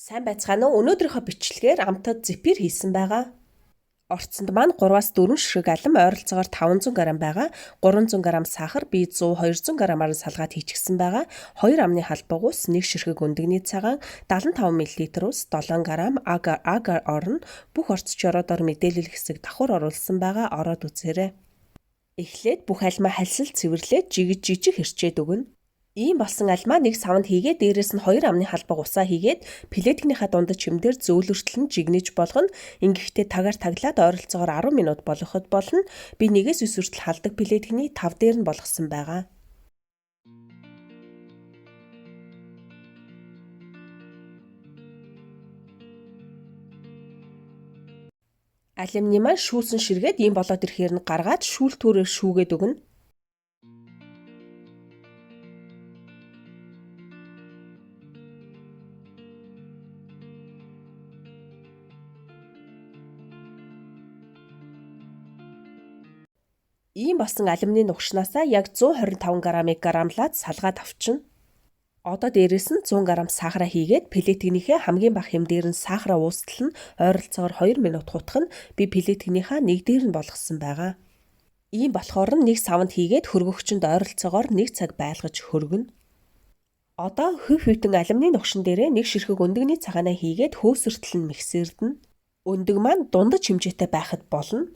Сайн байцгаана уу? Өнөөдрийнхөө бичлэгээр амтад зэпир хийсэн байгаа. Орцонд маань 3-4 ширхэг алам ойролцоогоор 500 г байгаа. 300 г сахар, би 100-200 г-аар салгаад хийчихсэн байгаа. 2 амны халбаг ус, 1 ширхэг өндөгний цагаан, 75 мл ус, 7 г аг орно. Бүх орц чороодоор мэдээлэл хэсэг давхар оруулсан байгаа. Ороод үзээрэй. Эхлээд бүх альмаа хальсал цэвэрлээд жижиг хэрчээд өгнө. Ийм болсон альмаа нэг савнд хийгээд дээрээс нь 2 амны халбаг усаа хийгээд плетгийнхаа дундад чимдэр зөөлөртлөн жигнэж болгоно. Ингэхдээ тагаар таглаад ойролцоогоор 10 минут болгоход болно. Би нэгээс өсвөртөл халдаг плетгний 5 дээр нь болгосон байгаа. Алюминий маань шүүлсэн ширгээд ийм болоод ирэхээр нь гаргаад шүүлтүүрээр шүүгээд өгнө. Ийм болсон алюминий нугшнаасаа яг 125 грамлаад салгаад авчна. Одоо дээрээс нь 100 г сахараа хийгээд плетгийнхээ хамгийн бага хэм дээр нь сахараа уустал нь ойролцоогоор 2 минут хутгах нь би плетгийнхаа нэг дээр нь болгосон байгаа. Ийм болохоор нэг савнд хийгээд хөргөгчөнд ойролцоогоор 1 цаг байлгаж хөргөнө. Одоо хөв хөвтөн алюминий нугшин дээрээ 1 ширхэг өндөгний цагаанаа хийгээд хөөсөртөл нь миксердэнэ. Өндөг маань дундаж хэмжээтэй байхад болно.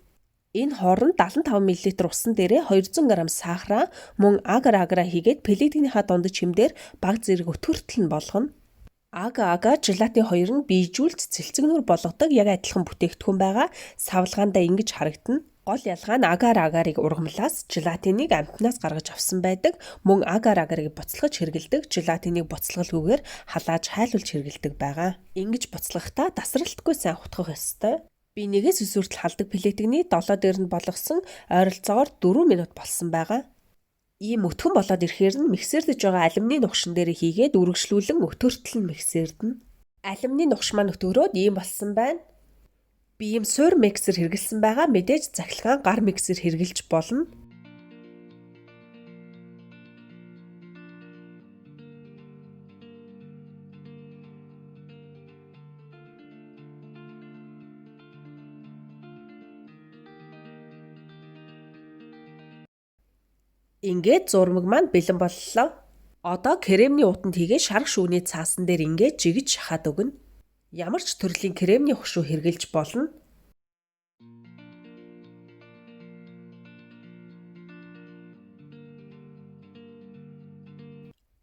Энэ хооронд 75 мл усан дээрээ 200 г сахараа мөн агаараа хийгээд плетгийнхаа дундаж хэмдээр баг зэрэг өтгөртөл нь болгоно. Ага желатын хоёр нь бийжүүлж цэлцэгнүр болгодог яг адилхан бүтээгдэхүүн байгаа. Савлгаандаа ингэж харагдана. Гол ялгаа нь агаарыг ургамлаас желатиныг амтнаас гаргаж авсан байдаг. Мөн агаарыг буцалгаж хэрэгэлдэг. Желатиныг буцалгалгүйгээр халааж хайлуулж хэрэгэлдэг байгаа. Ингэж буцалгахдаа тасралтгүй сайн хутгах ёстой. Би нэгээс өсвөртөл халдаг плетгний 7 дээр нь болгосон ойролцоогоор 4 минут болсон байгаа. Ийм өтгөн болоод ирэхээр нь миксердэж байгаа алюминий нугшин дээр хийгээд үргэлжлүүлэн өтгөртөл нь миксердэнэ. Алюминий нугш маань өтгөрөөд ийм болсон байна. Би ийм суур миксер хэрэгэлсэн байгаа. Мэдээж цахилгаан гар миксер хэрэгэлж болно. Ингээд зурмаг маань бэлэн боллоо. Одоо кремний утанд хийгээ шарах шүүний цаасан дээр ингээд жигэж шахаад өгнө. Ямар ч төрлийн кремний хушуу хэрглэж болно.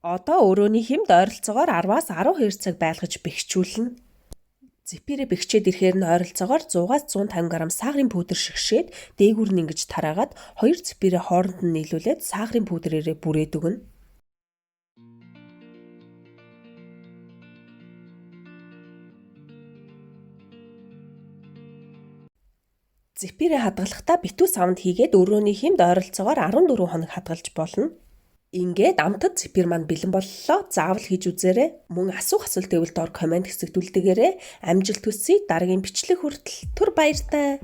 Одоо өрөөний хэмд ойролцоогоор 10-аас 12 цаг байлгаж бэхжүүлнэ. Зэпирээ бэхжээд ирэхээр нь ойролцоогоор 100-аас 150 г сахарын пудр шигшээд дээгүүр нь ингэж тараагаад 2 зэпирээ хооронд нь нийлүүлээд сахарын пудрээрээ бүрээд өгнө. Зэпирээ хадгалахдаа битүү савнд хийгээд өрөөний хэмд ойролцоогоор 14 хоног хадгалж болно. Ингээд амтад зэпир маань бэлэн боллоо. Заавал хийж үзээрэй. Мөн асуух асуулт байвал доор комент хэсэгт үлдээгээрэй. Амжилт хүсье. Дараагийн бичлэг хүртэл түр баяртай.